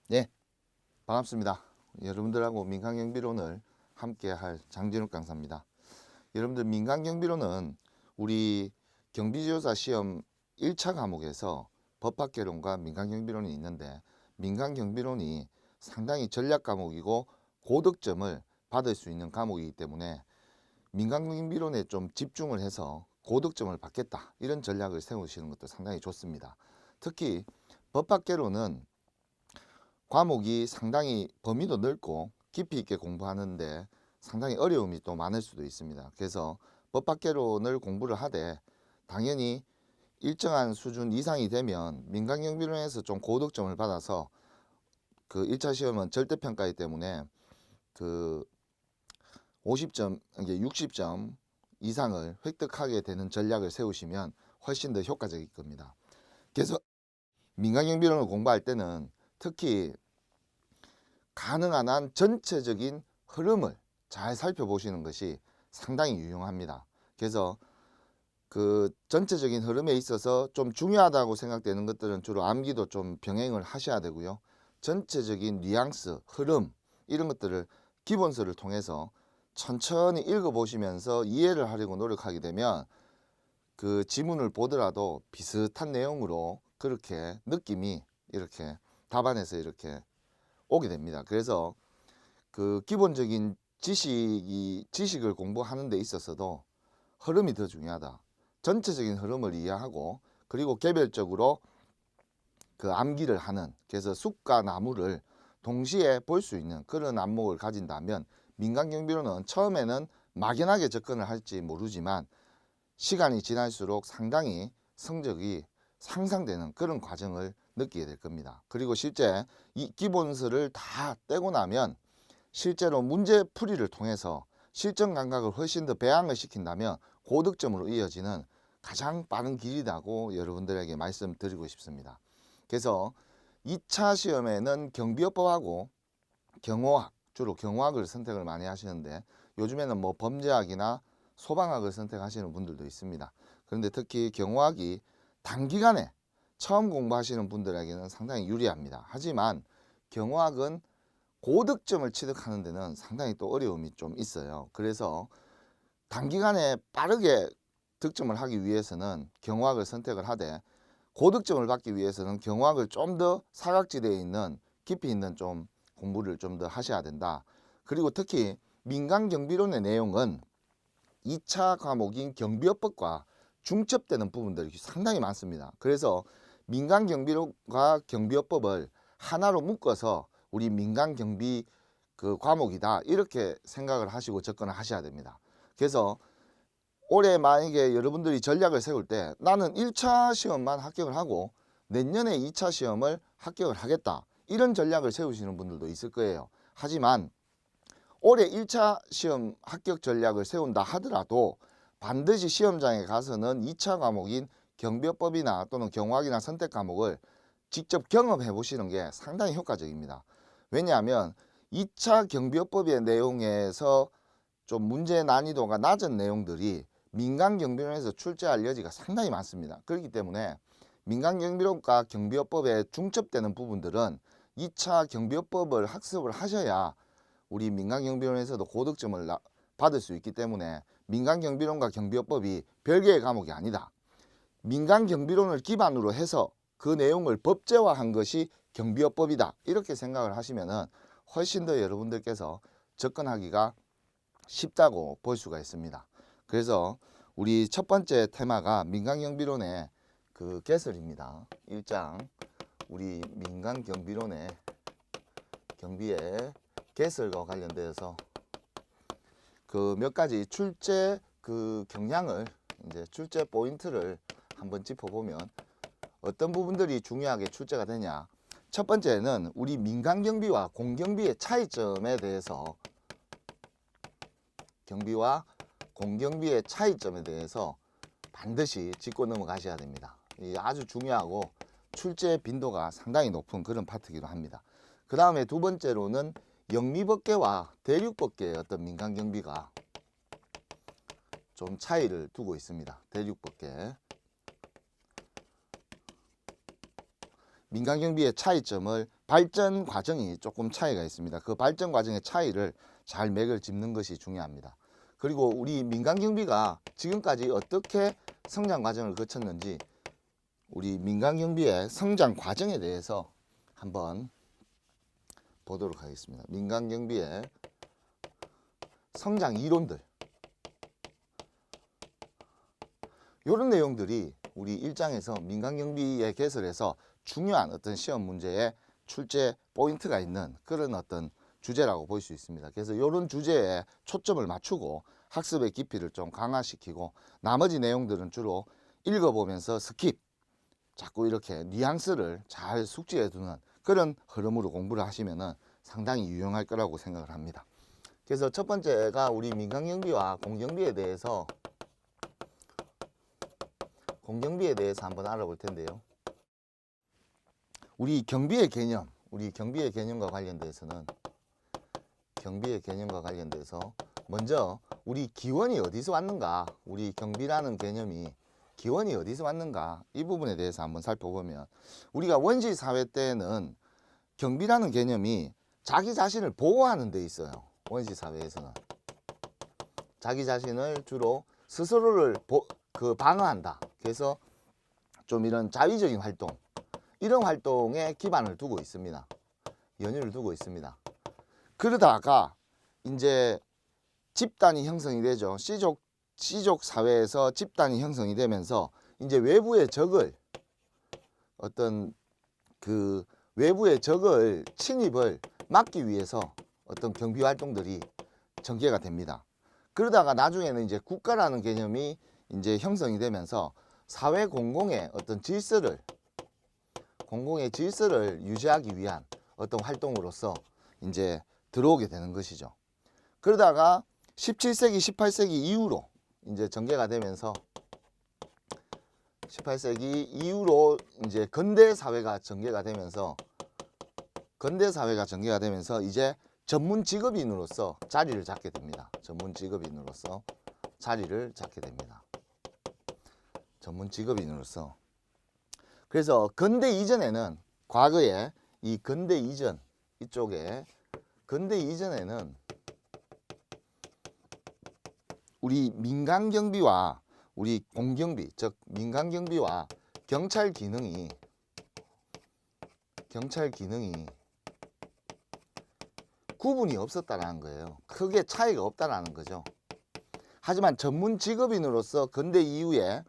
네, 반갑습니다. 여러분들하고 민간경비론을 함께 할 장진욱 강사입니다. 여러분들 민간경비론은 우리 경비지도사 시험 1차 과목에서 법학개론과 민간경비론이 있는데 민간경비론이 상당히 전략 과목이고 고득점을 받을 수 있는 과목이기 때문에 민간경비론에 좀 집중을 해서 고득점을 받겠다 이런 전략을 세우시는 것도 상당히 좋습니다. 특히 법학개론은 과목이 상당히 범위도 넓고 깊이 있게 공부하는데 상당히 어려움이 또 많을 수도 있습니다. 그래서 법학개론을 공부를 하되 당연히 일정한 수준 이상이 되면 민간경비론에서 좀 고득점을 받아서 그 1차 시험은 절대평가이기 때문에 그 50점, 이게 60점 이상을 획득하게 되는 전략을 세우시면 훨씬 더 효과적일 겁니다. 그래서 민간경비론을 공부할 때는 특히 가능한 한 전체적인 흐름을 잘 살펴보시는 것이 상당히 유용합니다. 그래서 그 전체적인 흐름에 있어서 좀 중요하다고 생각되는 것들은 주로 암기도 좀 병행을 하셔야 되고요. 전체적인 뉘앙스, 흐름 이런 것들을 기본서를 통해서 천천히 읽어보시면서 이해를 하려고 노력하게 되면 그 지문을 보더라도 비슷한 내용으로 그렇게 느낌이 이렇게 답안에서 이렇게 오게 됩니다. 그래서 그 기본적인 지식을 공부하는 데 있어서도 흐름이 더 중요하다. 전체적인 흐름을 이해하고 그리고 개별적으로 그 암기를 하는, 그래서 숲과 나무를 동시에 볼 수 있는 그런 안목을 가진다면 민간경비로는 처음에는 막연하게 접근을 할지 모르지만 시간이 지날수록 상당히 성적이 상상되는 그런 과정을 느끼게 될 겁니다. 그리고 실제 이 기본서를 다 떼고 나면 실제로 문제풀이를 통해서 실전 감각을 훨씬 더 배양을 시킨다면 고득점으로 이어지는 가장 빠른 길이라고 여러분들에게 말씀드리고 싶습니다. 그래서 2차 시험에는 경비업법하고 경호학, 주로 경호학을 선택을 많이 하시는데 요즘에는 뭐 범죄학이나 소방학을 선택하시는 분들도 있습니다. 그런데 특히 경호학이 단기간에 처음 공부하시는 분들에게는 상당히 유리합니다. 하지만 경호학은 고득점을 취득하는 데는 상당히 또 어려움이 좀 있어요. 그래서 단기간에 빠르게 득점을 하기 위해서는 경호학을 선택을 하되 고득점을 받기 위해서는 경호학을 좀 더 사각지대에 있는 깊이 있는 좀 공부를 좀 더 하셔야 된다. 그리고 특히 민간경비론의 내용은 2차 과목인 경비업법과 중첩되는 부분들이 상당히 많습니다. 그래서 민간경비론과 경비업법을 하나로 묶어서 우리 민간경비 그 과목이다 이렇게 생각을 하시고 접근을 하셔야 됩니다. 그래서 올해 만약에 여러분들이 전략을 세울 때 나는 1차 시험만 합격을 하고 내년에 2차 시험을 합격을 하겠다 이런 전략을 세우시는 분들도 있을 거예요. 하지만 올해 1차 시험 합격 전략을 세운다 하더라도 반드시 시험장에 가서는 2차 과목인 경비업법이나 또는 경호학이나 선택 과목을 직접 경험해 보시는 게 상당히 효과적입니다. 왜냐하면 2차 경비업법의 내용에서 좀 문제 난이도가 낮은 내용들이 민간경비론에서 출제할 여지가 상당히 많습니다. 그렇기 때문에 민간경비론과 경비업법에 중첩되는 부분들은 2차 경비업법을 학습을 하셔야 우리 민간경비론에서도 고득점을 받을 수 있기 때문에 민간경비론과 경비업법이 별개의 과목이 아니다. 민간경비론을 기반으로 해서 그 내용을 법제화한 것이 경비업법이다. 이렇게 생각을 하시면 훨씬 더 여러분들께서 접근하기가 쉽다고 볼 수가 있습니다. 그래서 우리 첫 번째 테마가 민간경비론의 그 개설입니다. 1장 우리 민간경비론의 경비의 개설과 관련되어서 그 몇 가지 출제 그 경향을 이제 출제 포인트를 한번 짚어보면 어떤 부분들이 중요하게 출제가 되냐. 첫 번째는 우리 민간경비와 공경비의 차이점에 대해서 경비와 공경비의 차이점에 대해서 반드시 짚고 넘어가셔야 됩니다. 이 아주 중요하고 출제 빈도가 상당히 높은 그런 파트이기도 합니다. 그 다음에 두 번째로는 영미법계와 대륙법계의 어떤 민간경비가 좀 차이를 두고 있습니다. 대륙법계. 민간경비의 차이점을 발전 과정이 조금 차이가 있습니다. 그 발전 과정의 차이를 잘 맥을 짚는 것이 중요합니다. 그리고 우리 민간경비가 지금까지 어떻게 성장 과정을 거쳤는지 우리 민간경비의 성장 과정에 대해서 한번 보도록 하겠습니다. 민간경비의 성장 이론들, 이런 내용들이 우리 1장에서 민간경비에 개설해서 중요한 어떤 시험 문제에 출제 포인트가 있는 그런 어떤 주제라고 볼 수 있습니다. 그래서 이런 주제에 초점을 맞추고 학습의 깊이를 좀 강화시키고 나머지 내용들은 주로 읽어보면서 스킵, 자꾸 이렇게 뉘앙스를 잘 숙지해 두는 그런 흐름으로 공부를 하시면 상당히 유용할 거라고 생각을 합니다. 그래서 첫 번째가 우리 민간경비와 공경비에 대해서 한번 알아볼 텐데요. 우리 경비의 개념과 관련돼서는 먼저 우리 기원이 어디서 왔는가, 우리 경비라는 개념이 기원이 어디서 왔는가, 이 부분에 대해서 한번 살펴보면, 우리가 원시 사회 때는 경비라는 개념이 자기 자신을 보호하는 데 있어요. 원시 사회에서는 자기 자신을 주로 스스로를 방어한다. 그래서 좀 이런 자위적인 활동, 이런 활동에 기반을 두고 있습니다. 연유를 두고 있습니다. 그러다가 이제 집단이 형성이 되죠. 씨족 사회에서 집단이 형성이 되면서 이제 외부의 적을 침입을 막기 위해서 어떤 경비 활동들이 전개가 됩니다. 그러다가 나중에는 이제 국가라는 개념이 이제 형성이 되면서 사회 공공의 어떤 공공의 질서를 유지하기 위한 어떤 활동으로서 이제 들어오게 되는 것이죠. 그러다가 17세기, 18세기 이후로 이제 전개가 되면서 18세기 이후로 이제 근대 사회가 전개가 되면서 이제 전문 직업인으로서 자리를 잡게 됩니다. 전문 직업인으로서. 그래서 근대 이전에는, 과거에 이 근대 이전에는 우리 민간경비와 우리 공경비, 즉 민간경비와 경찰 기능이 구분이 없었다는 거예요. 크게 차이가 없다라는 거죠. 하지만 전문 직업인으로서 근대 이후에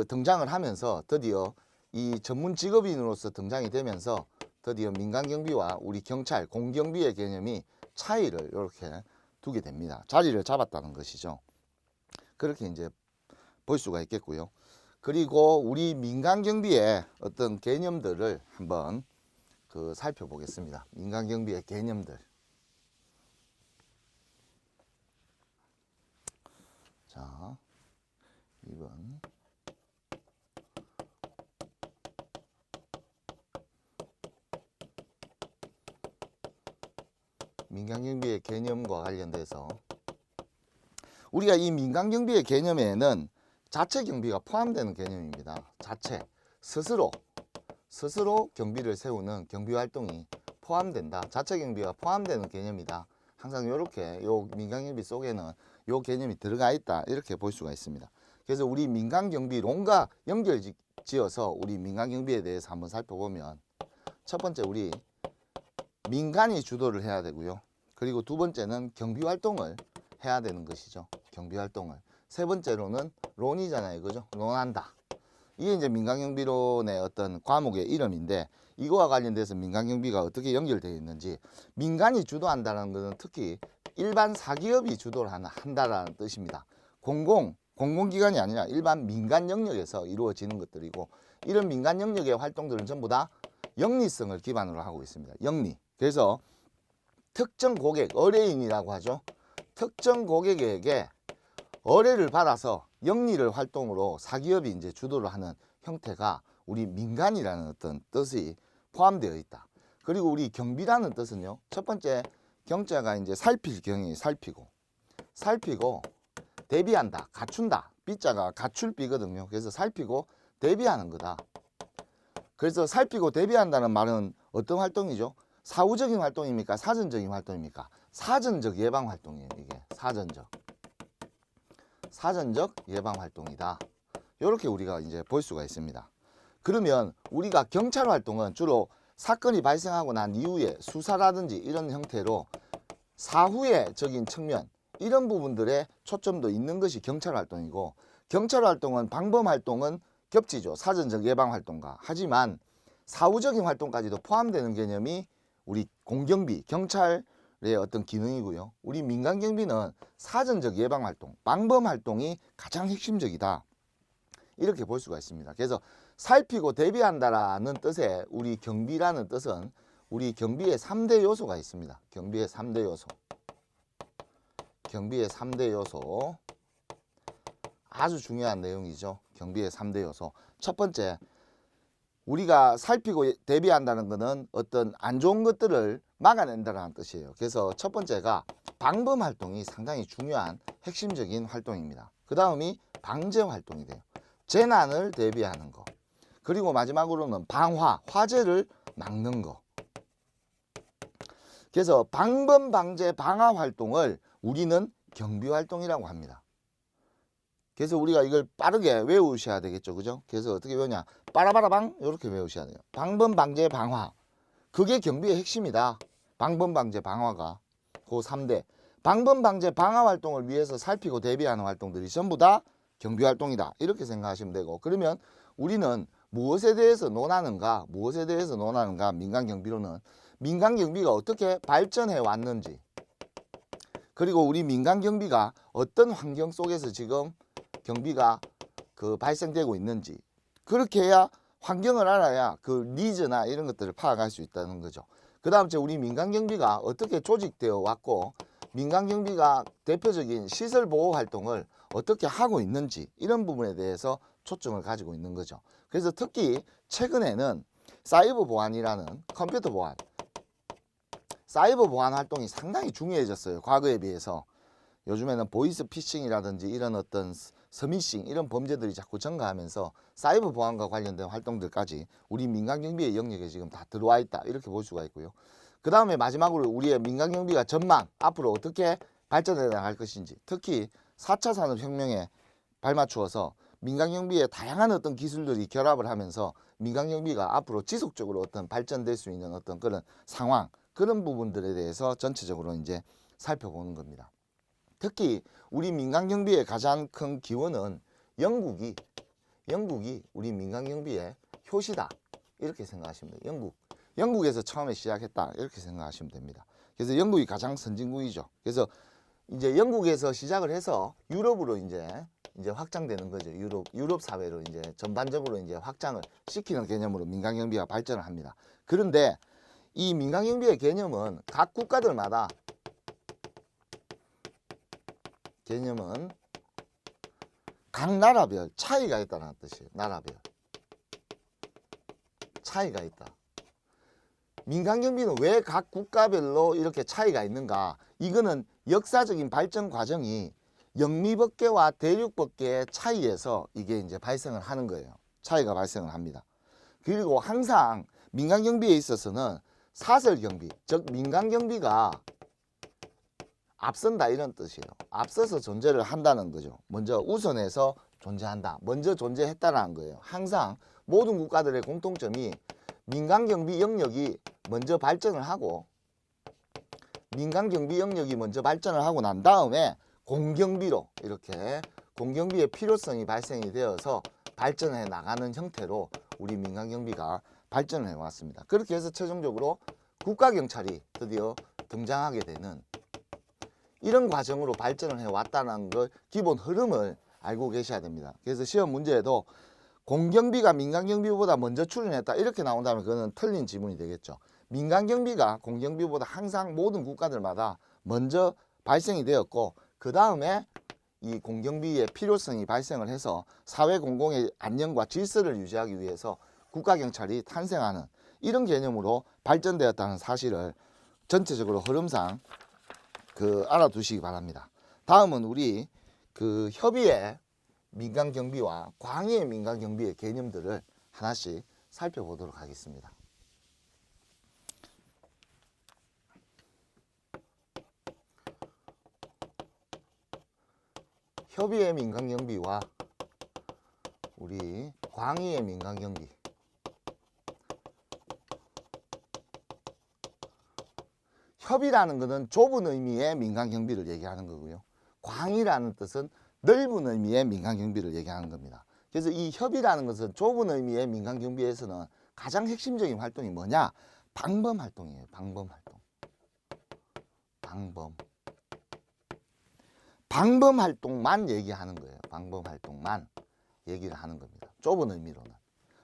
등장을 하면서 드디어 이 전문 직업인으로서 등장이 되면서 드디어 민간경비와 우리 경찰, 공경비의 개념이 차이를 이렇게 두게 됩니다. 자리를 잡았다는 것이죠. 그렇게 이제 볼 수가 있겠고요. 그리고 우리 민간경비의 어떤 개념들을 한번 살펴보겠습니다. 민간경비의 개념들. 자, 2번. 민간경비의 개념과 관련돼서 우리가 이 민간경비의 개념에는 자체경비가 포함되는 개념입니다. 스스로 경비를 세우는 경비활동이 포함된다. 자체경비가 포함되는 개념이다. 항상 이렇게 요 민간경비 속에는 요 개념이 들어가 있다. 이렇게 볼 수가 있습니다. 그래서 우리 민간경비론과 연결지어서 우리 민간경비에 대해서 한번 살펴보면, 첫 번째 우리 민간이 주도를 해야 되고요. 그리고 두 번째는 경비활동을 해야 되는 것이죠. 경비활동을. 세 번째로는 론이잖아요. 그죠? 론한다. 이게 이제 민간경비론의 어떤 과목의 이름인데, 이거와 관련돼서 민간경비가 어떻게 연결되어 있는지, 민간이 주도한다는 것은 특히 일반 사기업이 주도를 한다라는 뜻입니다. 공공기관이 아니라 일반 민간 영역에서 이루어지는 것들이고, 이런 민간 영역의 활동들은 전부 다 영리성을 기반으로 하고 있습니다. 영리. 그래서 특정 고객, 의뢰인이라고 하죠. 특정 고객에게 의뢰를 받아서 영리를 활동으로 사기업이 이제 주도를 하는 형태가 우리 민간이라는 어떤 뜻이 포함되어 있다. 그리고 우리 경비라는 뜻은요, 첫 번째 경자가 이제 살필 경이 살피고 대비한다, 갖춘다. 비자가 갖출 비거든요. 그래서 살피고 대비하는 거다. 그래서 살피고 대비한다는 말은 어떤 활동이죠? 사후적인 활동입니까? 사전적인 활동입니까? 사전적 예방 활동이에요. 이게 사전적 예방 활동이다. 이렇게 우리가 이제 볼 수가 있습니다. 그러면 우리가 경찰 활동은 주로 사건이 발생하고 난 이후에 수사라든지 이런 형태로 사후의적인 측면, 이런 부분들에 초점도 있는 것이 경찰 활동이고, 경찰 활동은 방범 활동은 겹치죠. 사전적 예방 활동과. 하지만 사후적인 활동까지도 포함되는 개념이 우리 공경비, 경찰의 어떤 기능이고요. 우리 민간 경비는 사전적 예방 활동, 방범 활동이 가장 핵심적이다. 이렇게 볼 수가 있습니다. 그래서 살피고 대비한다라는 뜻의 우리 경비라는 뜻은 우리 경비의 3대 요소가 있습니다. 경비의 3대 요소. 아주 중요한 내용이죠. 경비의 3대 요소. 첫 번째, 우리가 살피고 대비한다는 것은 어떤 안 좋은 것들을 막아낸다는 뜻이에요. 그래서 첫 번째가 방범 활동이 상당히 중요한 핵심적인 활동입니다. 그 다음이 방제 활동이 돼요. 재난을 대비하는 거. 그리고 마지막으로는 방화, 화재를 막는 거. 그래서 방범, 방제, 방화 활동을 우리는 경비 활동이라고 합니다. 그래서 우리가 이걸 빠르게 외우셔야 되겠죠. 그죠? 그래서 어떻게 외우냐? 빠라바라방 이렇게 외우셔야 돼요. 방범, 방제, 방화. 그게 경비의 핵심이다. 방범, 방제, 방화가. 그 3대. 방범, 방제, 방화 활동을 위해서 살피고 대비하는 활동들이 전부 다 경비 활동이다. 이렇게 생각하시면 되고, 그러면 우리는 무엇에 대해서 논하는가? 민간 경비로는 민간 경비가 어떻게 발전해 왔는지, 그리고 우리 민간 경비가 어떤 환경 속에서 지금 경비가 발생되고 있는지, 그렇게 해야 환경을 알아야 그 니즈나 이런 것들을 파악할 수 있다는 거죠. 그 다음 우리 민간 경비가 어떻게 조직되어 왔고, 민간 경비가 대표적인 시설 보호 활동을 어떻게 하고 있는지, 이런 부분에 대해서 초점을 가지고 있는 거죠. 그래서 특히 최근에는 사이버 보안이라는 컴퓨터 보안, 사이버 보안 활동이 상당히 중요해졌어요. 과거에 비해서. 요즘에는 보이스 피싱이라든지 이런 어떤 스미싱, 이런 범죄들이 자꾸 증가하면서 사이버 보안과 관련된 활동들까지 우리 민간 경비의 영역에 지금 다 들어와 있다. 이렇게 볼 수가 있고요. 그 다음에 마지막으로 우리의 민간 경비가 전망, 앞으로 어떻게 발전해 나갈 것인지, 특히 4차 산업혁명에 발맞추어서 민간 경비에 다양한 어떤 기술들이 결합을 하면서 민간 경비가 앞으로 지속적으로 어떤 발전될 수 있는 어떤 그런 상황, 그런 부분들에 대해서 전체적으로 이제 살펴보는 겁니다. 특히 우리 민간 경비의 가장 큰 기원은 영국이 우리 민간 경비의 효시다. 이렇게 생각하시면 돼요. 영국에서 처음에 시작했다. 이렇게 생각하시면 됩니다. 그래서 영국이 가장 선진국이죠. 그래서 이제 영국에서 시작을 해서 유럽으로 이제 확장되는 거죠. 유럽 사회로 이제 전반적으로 이제 확장을 시키는 개념으로 민간 경비가 발전을 합니다. 그런데 이 민간 경비의 개념은 각 국가들마다 각 나라별 차이가 있다는 뜻이에요. 나라별 차이가 있다. 민간 경비는 왜 각 국가별로 이렇게 차이가 있는가? 이거는 역사적인 발전 과정이 영미법계와 대륙법계의 차이에서 이게 이제 발생을 하는 거예요. 차이가 발생을 합니다. 그리고 항상 민간 경비에 있어서는 사설 경비, 즉 민간 경비가 앞선다, 이런 뜻이에요. 앞서서 존재를 한다는 거죠. 먼저 우선해서 존재한다. 먼저 존재했다는 거예요. 항상 모든 국가들의 공통점이 민간 경비 영역이 먼저 발전을 하고, 민간 경비 영역이 먼저 발전을 하고 난 다음에 공경비로, 이렇게 공경비의 필요성이 발생이 되어서 발전해 나가는 형태로 우리 민간 경비가 발전을 해왔습니다. 그렇게 해서 최종적으로 국가경찰이 드디어 등장하게 되는 이런 과정으로 발전을 해왔다는 걸, 기본 흐름을 알고 계셔야 됩니다. 그래서 시험 문제에도 공경비가 민간경비보다 먼저 출현했다 이렇게 나온다면 그거는 틀린 지문이 되겠죠. 민간경비가 공경비보다 항상 모든 국가들마다 먼저 발생이 되었고, 그 다음에 이 공경비의 필요성이 발생을 해서 사회 공공의 안녕과 질서를 유지하기 위해서 국가경찰이 탄생하는 이런 개념으로 발전되었다는 사실을 전체적으로 흐름상 알아두시기 바랍니다. 다음은 우리 협의의 민간경비와 광의의 민간경비의 개념들을 하나씩 살펴보도록 하겠습니다. 협의의 민간경비와 우리 광의의 민간경비, 협의라는 것은 좁은 의미의 민간경비를 얘기하는 거고요. 광의라는 뜻은 넓은 의미의 민간경비를 얘기하는 겁니다. 그래서 이 협의라는 것은 좁은 의미의 민간경비에서는 가장 핵심적인 활동이 뭐냐? 방범활동이에요. 방범활동. 방범활동만 얘기하는 거예요. 방범활동만 얘기를 하는 겁니다. 좁은 의미로는.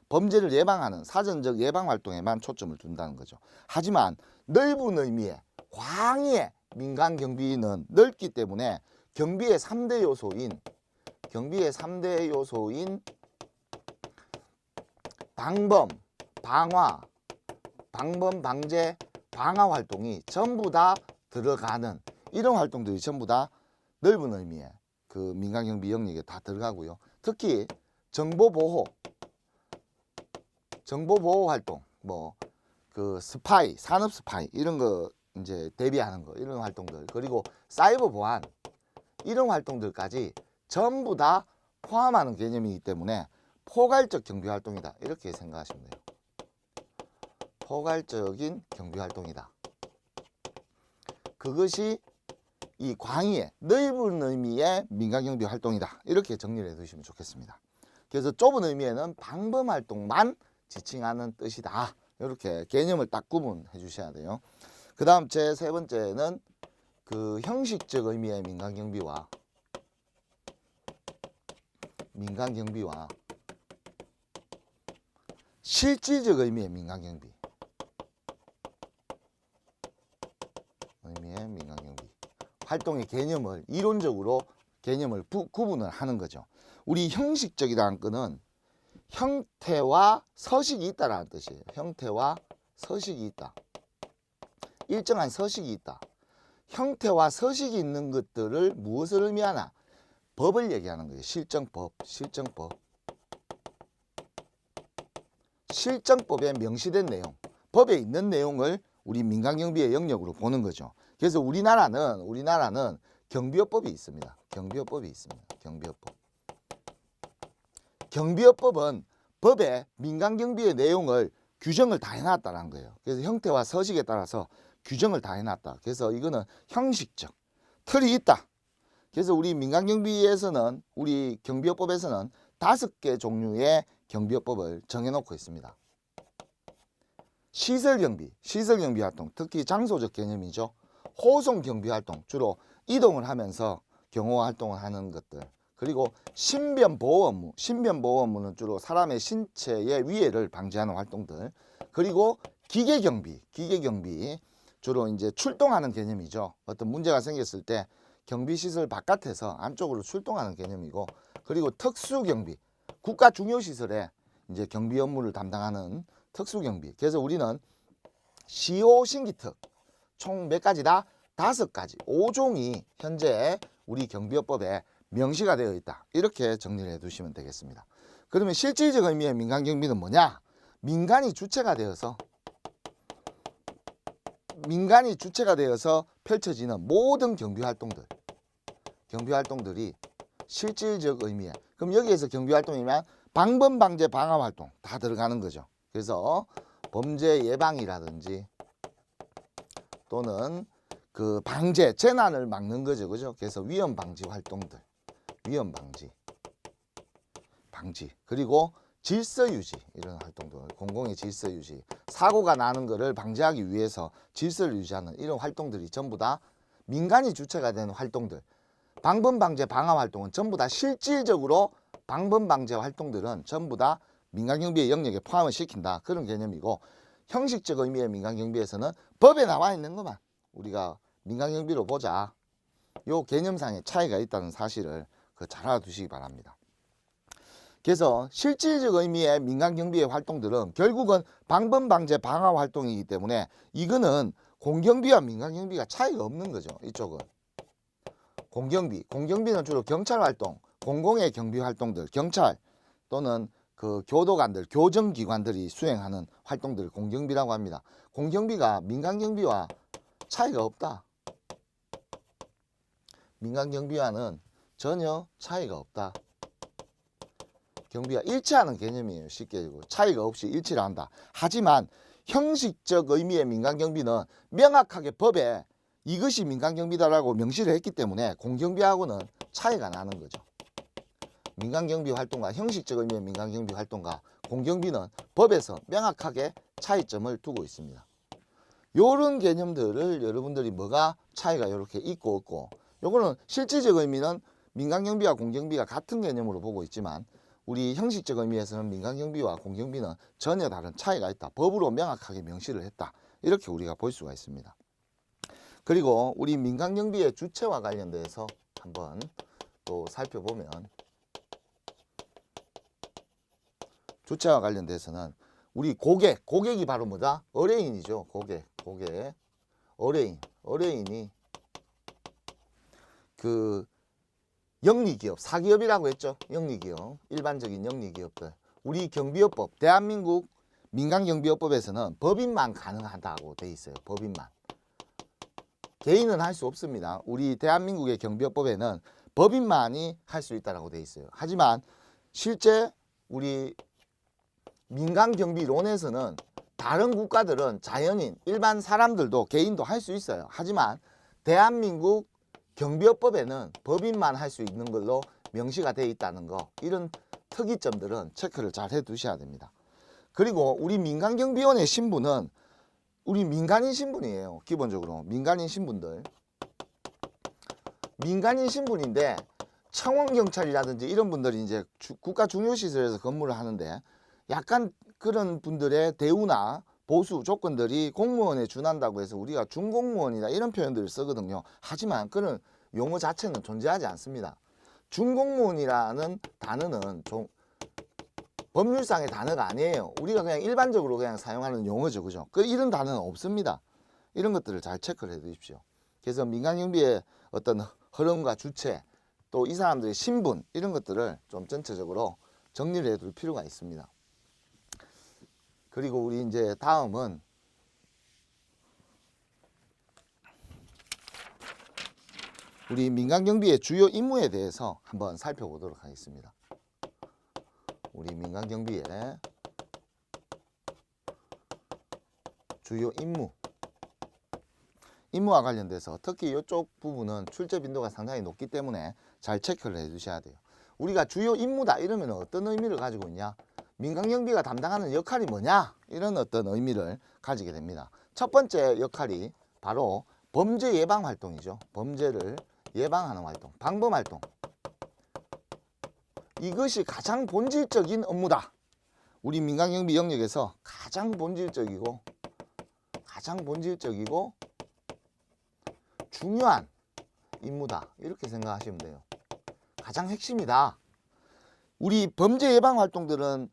범죄를 예방하는 사전적 예방활동에만 초점을 둔다는 거죠. 하지만 넓은 의미의 광의의 민간경비는 넓기 때문에 경비의 3대 요소인 방범, 방화, 방범, 방제, 방화 활동이 전부 다 들어가는 이런 활동들이 전부 다 넓은 의미의 그 민간경비 영역에 다 들어가고요. 특히 정보보호 활동, 뭐 그 스파이, 산업 스파이 이런 거 이제 대비하는 거 이런 활동들, 그리고 사이버 보안 이런 활동들까지 전부 다 포함하는 개념이기 때문에 포괄적 경비 활동이다 이렇게 생각하시면 돼요. 포괄적인 경비 활동이다. 그것이 이 광의의 넓은 의미의 민간경비 활동이다 이렇게 정리를 해두시면 좋겠습니다. 그래서 좁은 의미에는 방범활동만 지칭하는 뜻이다. 이렇게 개념을 딱 구분해 주셔야 돼요. 그 다음 제 세 번째는 그 형식적 의미의 민간경비와 실질적 의미의 민간경비. 활동의 개념을 이론적으로 개념을 구분을 하는 거죠. 우리 형식적이라는 거는 형태와 서식이 있다라는 뜻이에요. 형태와 서식이 있다. 일정한 서식이 있다. 형태와 서식이 있는 것들을 무엇을 의미하나? 법을 얘기하는 거예요. 실정법. 실정법에 명시된 내용, 법에 있는 내용을 우리 민간경비의 영역으로 보는 거죠. 그래서 우리나라는 경비업법이 있습니다. 경비업법은 법에 민간경비의 내용을 규정을 다 해놨다는 거예요. 그래서 형태와 서식에 따라서 규정을 다 해놨다. 그래서 이거는 형식적 틀이 있다. 그래서 우리 민간경비에서는 우리 경비업법에서는 5개 종류의 경비업법을 정해놓고 있습니다. 시설경비 활동, 특히 장소적 개념이죠. 호송경비활동, 주로 이동을 하면서 경호 활동을 하는 것들. 그리고 신변보호 업무는 주로 사람의 신체의 위해를 방지하는 활동들. 그리고 기계경비, 주로 이제 출동하는 개념이죠. 어떤 문제가 생겼을 때 경비시설 바깥에서 안쪽으로 출동하는 개념이고, 그리고 특수경비, 국가 중요시설에 이제 경비 업무를 담당하는 특수경비. 그래서 우리는 시호신기특 총 몇 가지다? 5가지, 5종이 현재 우리 경비업법에 명시가 되어 있다. 이렇게 정리를 해 두시면 되겠습니다. 그러면 실질적 의미의 민간경비는 뭐냐? 민간이 주체가 되어서 펼쳐지는 모든 경비활동들이 실질적 의미에, 그럼 여기에서 경비활동이면 방범, 방제, 방화 활동 다 들어가는 거죠. 그래서 범죄 예방이라든지 또는 그 방제, 재난을 막는 거죠. 그죠? 그래서 위험 방지 활동들, 방지, 그리고 질서 유지, 이런 활동들, 공공의 질서 유지, 사고가 나는 것을 방지하기 위해서 질서를 유지하는 이런 활동들이 전부 다 민간이 주체가 되는 활동들. 방범, 방제, 방화 활동은 전부 다 실질적으로 방범, 방제 활동들은 전부 다 민간경비의 영역에 포함을 시킨다. 그런 개념이고, 형식적 의미의 민간경비에서는 법에 나와 있는 것만 우리가 민간경비로 보자. 요 개념상의 차이가 있다는 사실을 잘 알아두시기 바랍니다. 그래서 실질적 의미의 민간경비의 활동들은 결국은 방범, 방제, 방화 활동이기 때문에 이거는 공경비와 민간경비가 차이가 없는 거죠. 이쪽은 공경비는 주로 경찰 활동, 공공의 경비 활동들, 경찰 또는 그 교도관들, 교정기관들이 수행하는 활동들을 공경비라고 합니다. 공경비가 민간경비와 차이가 없다. 민간경비와는 전혀 차이가 없다. 경비가 일치하는 개념이에요. 쉽게 얘기하고 차이가 없이 일치를 한다. 하지만 형식적 의미의 민간경비는 명확하게 법에 이것이 민간경비다라고 명시를 했기 때문에 공경비하고는 차이가 나는 거죠. 민간경비 활동과 형식적 의미의 민간경비 활동과 공경비는 법에서 명확하게 차이점을 두고 있습니다. 요런 개념들을 여러분들이 뭐가 차이가 이렇게 있고 없고, 요거는 실질적 의미는 민간경비와 공경비가 같은 개념으로 보고 있지만 우리 형식적 의미에서는 민간경비와 공경비는 전혀 다른 차이가 있다. 법으로 명확하게 명시를 했다. 이렇게 우리가 볼 수가 있습니다. 그리고 우리 민간경비의 주체와 관련돼서 한번 또 살펴보면, 주체와 관련돼서는 우리 고객이 바로 뭐다? 의뢰인이죠. 고객, 의뢰인이 그 영리기업, 사기업이라고 했죠. 영리기업, 일반적인 영리기업들. 우리 경비업법, 대한민국 민간경비업법에서는 법인만 가능하다고 돼 있어요. 법인만. 개인은 할 수 없습니다. 우리 대한민국의 경비업법에는 법인만이 할 수 있다고 돼 있어요. 하지만 실제 우리 민간경비론에서는 다른 국가들은 자연인, 일반 사람들도 개인도 할 수 있어요. 하지만 대한민국 경비업법에는 법인만 할 수 있는 걸로 명시가 되어 있다는 거, 이런 특이점들은 체크를 잘 해 두셔야 됩니다. 그리고 우리 민간경비원의 신분은 우리 민간인 신분이에요. 기본적으로 민간인 신분들, 민간인 신분인데 청원경찰이라든지 이런 분들이 이제 국가중요시설에서 근무를 하는데 약간 그런 분들의 대우나 보수 조건들이 공무원에 준한다고 해서 우리가 준공무원이다 이런 표현들을 쓰거든요. 하지만 그런 용어 자체는 존재하지 않습니다. 준공무원이라는 단어는 좀 법률상의 단어가 아니에요. 우리가 그냥 일반적으로 그냥 사용하는 용어죠. 그죠? 이런 단어는 없습니다. 이런 것들을 잘 체크를 해 두십시오. 그래서 민간경비의 어떤 흐름과 주체, 또 이 사람들의 신분, 이런 것들을 좀 전체적으로 정리를 해 둘 필요가 있습니다. 그리고 우리 이제 다음은 우리 민간경비의 주요 임무에 대해서 한번 살펴보도록 하겠습니다. 우리 민간경비의 주요 임무와 관련돼서 특히 이쪽 부분은 출제 빈도가 상당히 높기 때문에 잘 체크를 해 두셔야 돼요. 우리가 주요 임무다 이러면 어떤 의미를 가지고 있냐? 민간경비가 담당하는 역할이 뭐냐? 이런 어떤 의미를 가지게 됩니다. 첫 번째 역할이 바로 범죄 예방 활동이죠. 범죄를 예방하는 활동, 방범 활동. 이것이 가장 본질적인 업무다. 우리 민간경비 영역에서 가장 본질적이고 중요한 임무다. 이렇게 생각하시면 돼요. 가장 핵심이다. 우리 범죄 예방 활동들은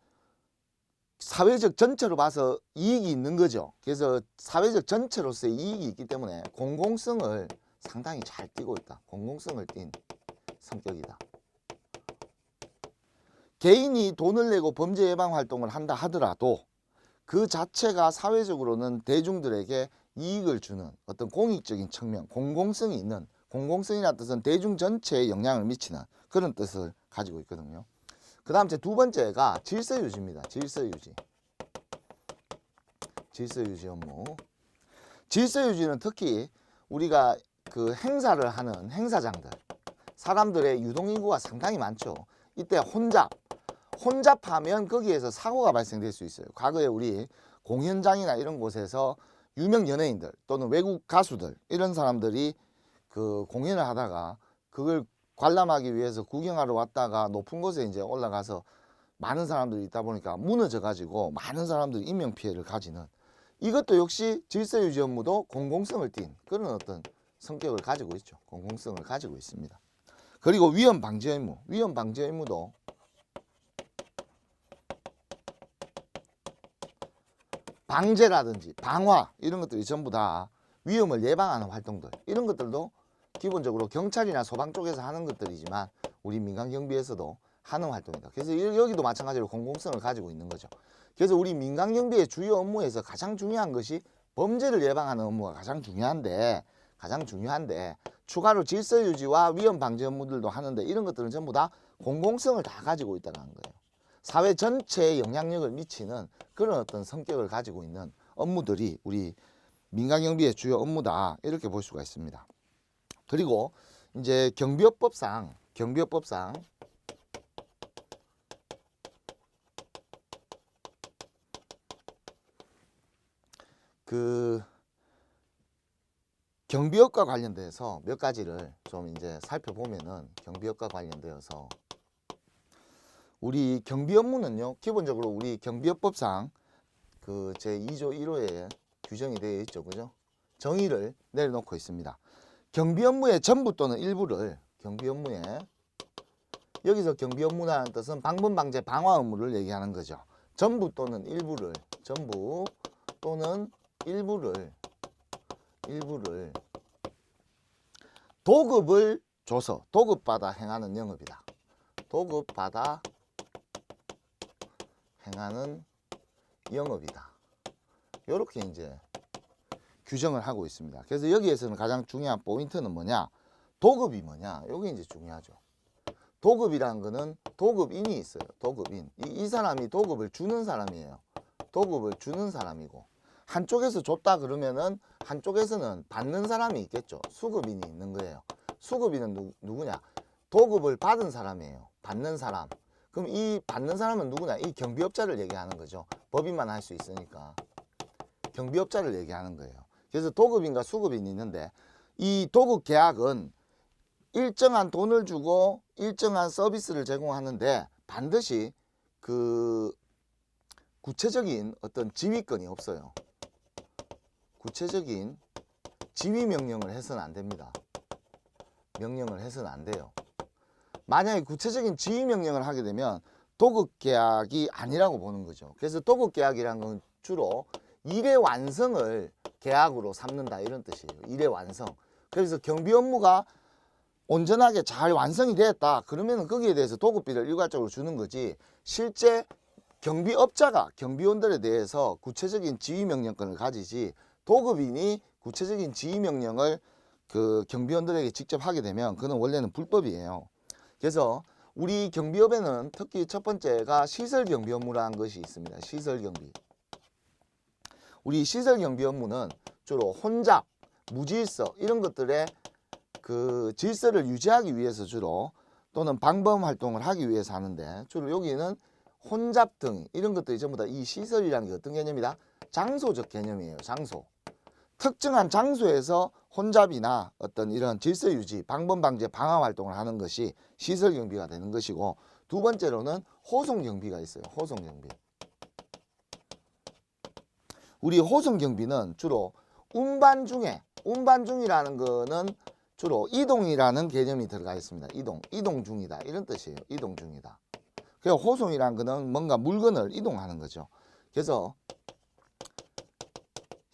사회적 전체로 봐서 이익이 있는 거죠. 그래서 사회적 전체로서의 이익이 있기 때문에 공공성을 상당히 잘 띠고 있다. 공공성을 띈 성격이다. 개인이 돈을 내고 범죄 예방 활동을 한다 하더라도 그 자체가 사회적으로는 대중들에게 이익을 주는 어떤 공익적인 측면, 공공성이 있는, 공공성이라는 뜻은 대중 전체에 영향을 미치는 그런 뜻을 가지고 있거든요. 그 다음 제 두 번째가 질서유지입니다. 질서유지 업무. 질서유지는 특히 우리가 그 행사를 하는 행사장들, 사람들의 유동인구가 상당히 많죠. 이때 혼잡하면 거기에서 사고가 발생될 수 있어요. 과거에 우리 공연장이나 이런 곳에서 유명 연예인들 또는 외국 가수들 이런 사람들이 그 공연을 하다가 그걸 관람하기 위해서 구경하러 왔다가 높은 곳에 이제 올라가서 많은 사람들이 있다 보니까 무너져 가지고 많은 사람들이 인명피해를 가지는, 이것도 역시 질서유지 업무도 공공성을 띤 그런 어떤 성격을 가지고 있죠. 공공성을 가지고 있습니다. 그리고 위험방지 의무도 방제라든지 방화 이런 것들이 전부 다 위험을 예방하는 활동들, 이런 것들도 기본적으로 경찰이나 소방 쪽에서 하는 것들이지만 우리 민간경비에서도 하는 활동이다. 그래서 여기도 마찬가지로 공공성을 가지고 있는 거죠. 그래서 우리 민간경비의 주요 업무에서 가장 중요한 것이 범죄를 예방하는 업무가 가장 중요한데 추가로 질서 유지와 위험 방지 업무들도 하는데 이런 것들은 전부 다 공공성을 다 가지고 있다는 거예요. 사회 전체에 영향력을 미치는 그런 어떤 성격을 가지고 있는 업무들이 우리 민간경비의 주요 업무다 이렇게 볼 수가 있습니다. 그리고 이제 경비업법상 그 경비업과 관련돼서 몇 가지를 좀 이제 살펴보면은 경비업과 관련되어서 우리 경비 업무는요 기본적으로 우리 경비업법상 그 제2조 1호에 규정이 되어 있죠, 그죠? 정의를 내려놓고 있습니다. 경비 업무의 전부 또는 일부를 경비 업무에 여기서 경비 업무라는 뜻은 방문 방제 방화 업무를 얘기하는 거죠. 전부 또는 일부를 도급을 줘서 도급받아 행하는 영업이다. 도급받아 행하는 영업이다. 이렇게 이제 규정을 하고 있습니다. 그래서 여기에서는 가장 중요한 포인트는 뭐냐? 도급이 뭐냐? 이게 이제 중요하죠. 도급이라는 거는 도급인이 있어요. 도급인. 이 사람이 도급을 주는 사람이에요. 도급을 주는 사람이고 한쪽에서 줬다 그러면은 한쪽에서는 받는 사람이 있겠죠. 수급인이 있는 거예요. 수급인은 누구냐? 도급을 받은 사람이에요. 받는 사람. 그럼 이 받는 사람은 누구냐? 이 경비업자를 얘기하는 거죠. 법인만 할 수 있으니까. 경비업자를 얘기하는 거예요. 그래서 도급인과 수급인이 있는데 이 도급 계약은 일정한 돈을 주고 일정한 서비스를 제공하는데 반드시 그 구체적인 어떤 지휘권이 없어요. 구체적인 지휘 명령을 해서는 안 됩니다. 명령을 해서는 안 돼요. 만약에 구체적인 지휘 명령을 하게 되면 도급 계약이 아니라고 보는 거죠. 그래서 도급 계약이란 건 주로 일의 완성을 계약으로 삼는다 이런 뜻이에요. 일의 완성. 그래서 경비 업무가 온전하게 잘 완성이 됐다 그러면 거기에 대해서 도급비를 일괄적으로 주는 거지, 실제 경비업자가 경비원들에 대해서 구체적인 지휘명령권을 가지지 도급인이 구체적인 지휘명령을 그 경비원들에게 직접 하게 되면 그건 원래는 불법이에요. 그래서 우리 경비업에는 특히 첫 번째가 시설경비 업무라는 것이 있습니다. 시설경비. 우리 시설경비 업무는 주로 혼잡, 무질서 이런 것들의 그 질서를 유지하기 위해서 주로 또는 방범 활동을 하기 위해서 하는데 주로 여기는 혼잡 등 이런 것들이 전부 다 이 시설이라는 게 어떤 개념이다? 장소적 개념이에요. 장소. 특정한 장소에서 혼잡이나 어떤 이런 질서 유지, 방범 방제, 방화 활동을 하는 것이 시설 경비가 되는 것이고, 두 번째로는 호송 경비가 있어요. 호송 경비. 우리 호송 경비는 주로 운반 중이라는 거는 주로 이동이라는 개념이 들어가 있습니다. 이동 중이다 이런 뜻이에요. 이동 중이다. 그래서 호송이라는 거는 뭔가 물건을 이동하는 거죠. 그래서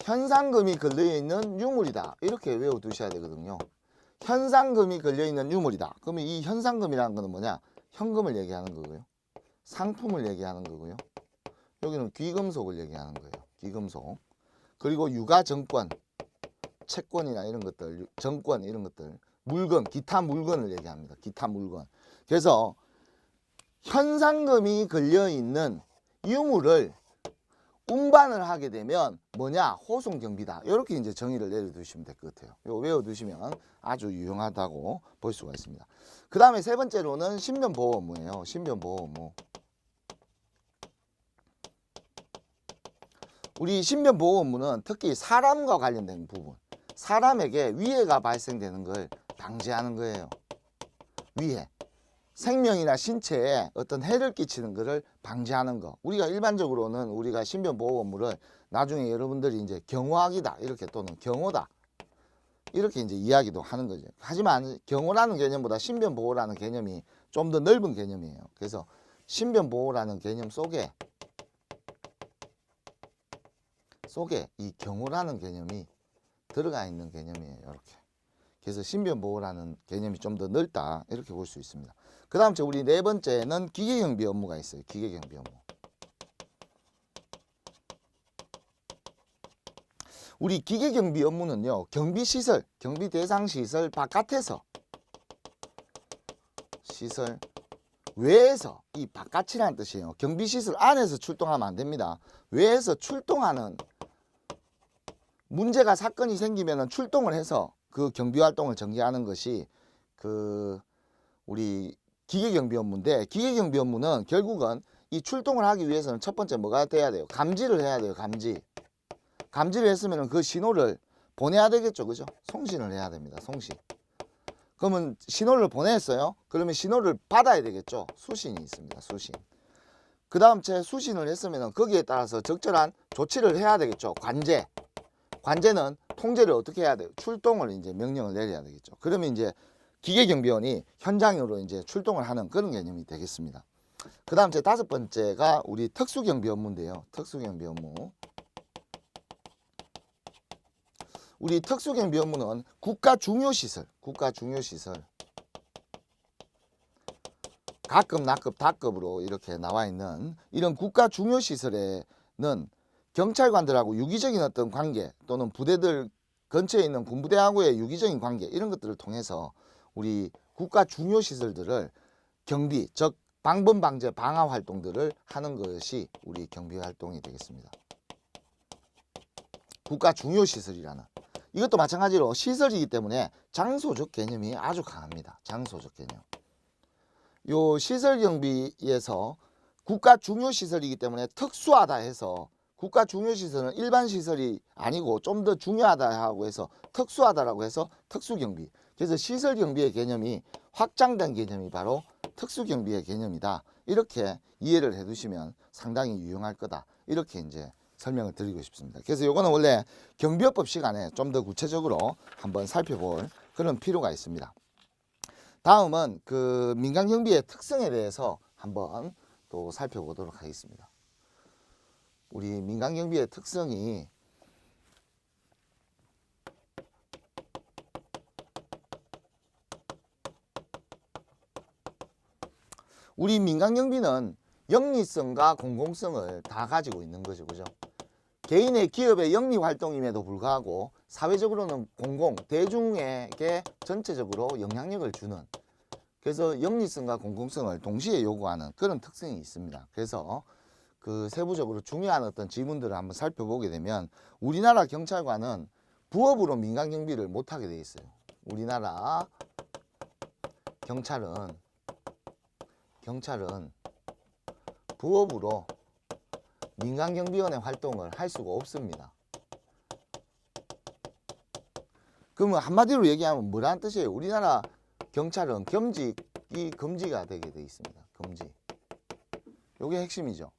현상금이 걸려있는 유물이다 이렇게 외워두셔야 되거든요. 현상금이 걸려있는 유물이다. 그러면 이 현상금이라는 거는 뭐냐? 현금을 얘기하는 거고요. 상품을 얘기하는 거고요. 여기는 귀금속을 얘기하는 거예요. 귀금속. 그리고 유가증권, 채권이나 이런 것들, 정권 이런 것들, 물건, 기타 물건을 얘기합니다. 기타 물건. 그래서 현상금이 걸려있는 유물을 운반을 하게 되면 뭐냐? 호송경비다. 이렇게 이제 정의를 내려두시면 될 것 같아요. 이거 외워두시면 아주 유용하다고 볼 수가 있습니다. 그 다음에 세 번째로는 신변보호 업무예요. 신변보호 업무. 우리 신변보호 업무는 특히 사람과 관련된 부분, 사람에게 위해가 발생되는 걸 방지하는 거예요. 위해. 생명이나 신체에 어떤 해를 끼치는 것을 방지하는 거. 우리가 일반적으로는 우리가 신변보호 업무를 나중에 여러분들이 이제 경호학이다 이렇게 또는 경호다 이렇게 이제 이야기도 하는 거죠. 하지만 경호라는 개념보다 신변보호라는 개념이 좀 더 넓은 개념이에요. 그래서 신변보호라는 개념 속에 이 경호라는 개념이 들어가 있는 개념이에요. 이렇게. 그래서 신변보호라는 개념이 좀 더 넓다 이렇게 볼 수 있습니다. 그 다음 우리 네 번째는 기계경비 업무가 있어요. 기계경비 업무. 우리 기계경비 업무는요, 경비시설, 경비대상시설 바깥에서, 시설 외에서, 이 바깥이라는 뜻이에요. 경비시설 안에서 출동하면 안 됩니다. 외에서 출동하는, 문제가 사건이 생기면 출동을 해서 그 경비활동을 전개하는 것이 우리 기계경비 업무인데, 기계경비 업무는 결국은 이 출동을 하기 위해서는 첫 번째 뭐가 돼야 돼요? 감지를 해야 돼요. 감지를 했으면 그 신호를 보내야 되겠죠. 그죠? 송신을 해야 됩니다. 송신. 그러면 신호를 보냈어요. 그러면 신호를 받아야 되겠죠. 수신이 있습니다. 수신. 그 다음 수신을 했으면 거기에 따라서 적절한 조치를 해야 되겠죠. 관제는 통제를 어떻게 해야 돼요? 출동을 이제 명령을 내려야 되겠죠. 그러면 이제 기계경비원이 현장으로 이제 출동을 하는 그런 개념이 되겠습니다. 그 다음 다섯 번째가 우리 특수경비 업무인데요. 특수경비 업무. 우리 특수경비 업무는 국가 중요시설. 가급, 나급, 다급으로 이렇게 나와 있는 이런 국가 중요시설에는 경찰관들하고 유기적인 어떤 관계 또는 부대들 근처에 있는 군부대하고의 유기적인 관계 이런 것들을 통해서 우리 국가 중요시설들을 경비, 즉 방범 방제 방화 활동들을 하는 것이 우리 경비 활동이 되겠습니다. 국가 중요시설이라는 이것도 마찬가지로 시설이기 때문에 장소적 개념이 아주 강합니다. 장소적 개념. 요 시설 경비에서 국가 중요시설이기 때문에 특수하다 해서 국가 중요시설은 일반 시설이 아니고 좀 더 중요하다 하고 해서 특수하다라고 해서 특수경비. 그래서 시설 경비의 개념이 확장된 개념이 바로 특수경비의 개념이다. 이렇게 이해를 해 두시면 상당히 유용할 거다. 이렇게 이제 설명을 드리고 싶습니다. 그래서 요거는 원래 경비업법 시간에 좀 더 구체적으로 한번 살펴볼 그런 필요가 있습니다. 다음은 그 민간경비의 특성에 대해서 한번 또 살펴보도록 하겠습니다. 우리 민간경비의 특성이 우리 민간경비는 영리성과 공공성을 다 가지고 있는 거죠. 그죠? 개인의 기업의 영리 활동임에도 불구하고 사회적으로는 공공, 대중에게 전체적으로 영향력을 주는, 그래서 영리성과 공공성을 동시에 요구하는 그런 특성이 있습니다. 그래서 그 세부적으로 중요한 어떤 지문들을 한번 살펴보게 되면 우리나라 경찰관은 부업으로 민간경비를 못하게 돼 있어요. 우리나라 경찰은 부업으로 민간경비원의 활동을 할 수가 없습니다. 그러면 한마디로 얘기하면 뭐라는 뜻이에요? 우리나라 경찰은 겸직이 금지가 되게 돼 있습니다. 금지. 요게 핵심이죠.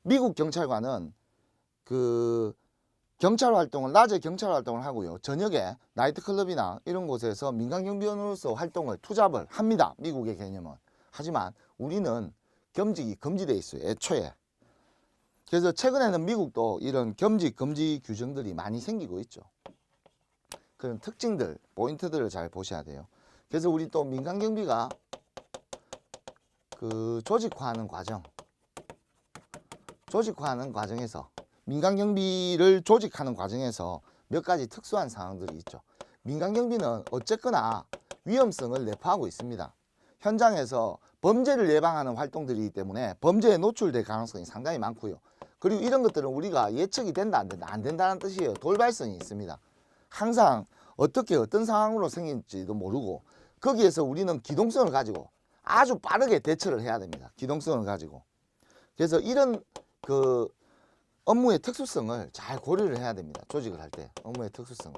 미국 경찰관은 그 경찰 활동을 낮에 경찰 활동을 하고요. 저녁에 나이트클럽이나 이런 곳에서 민간경비원으로서 활동을 투잡을 합니다. 미국의 개념은. 하지만 우리는 겸직이 금지되어 있어요. 애초에. 그래서 최근에는 미국도 이런 겸직 금지 규정들이 많이 생기고 있죠. 그런 특징들, 포인트들을 잘 보셔야 돼요. 그래서 우리 또 민간경비가 그 조직화하는 과정에서 민간경비를 조직하는 과정에서 몇 가지 특수한 상황들이 있죠. 민간경비는 어쨌거나 위험성을 내포하고 있습니다. 현장에서 범죄를 예방하는 활동들이기 때문에 범죄에 노출될 가능성이 상당히 많고요. 그리고 이런 것들은 우리가 예측이 된다 안 된다는 뜻이에요. 돌발성이 있습니다. 항상 어떤 상황으로 생길지도 모르고 거기에서 우리는 기동성을 가지고 아주 빠르게 대처를 해야 됩니다. 기동성을 가지고. 그래서 이런 그 업무의 특수성을 잘 고려를 해야 됩니다. 조직을 할 때 업무의 특수성을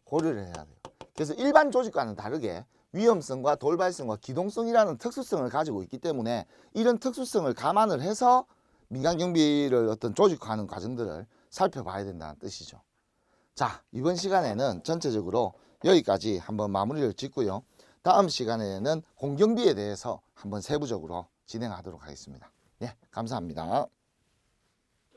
고려를 해야 돼요. 그래서 일반 조직과는 다르게 위험성과 돌발성과 기동성이라는 특수성을 가지고 있기 때문에 이런 특수성을 감안을 해서 민간경비를 어떤 조직화하는 과정들을 살펴봐야 된다는 뜻이죠. 자, 이번 시간에는 전체적으로 여기까지 한번 마무리를 짓고요. 다음 시간에는 공경비에 대해서 한번 세부적으로 진행하도록 하겠습니다. 예, 감사합니다.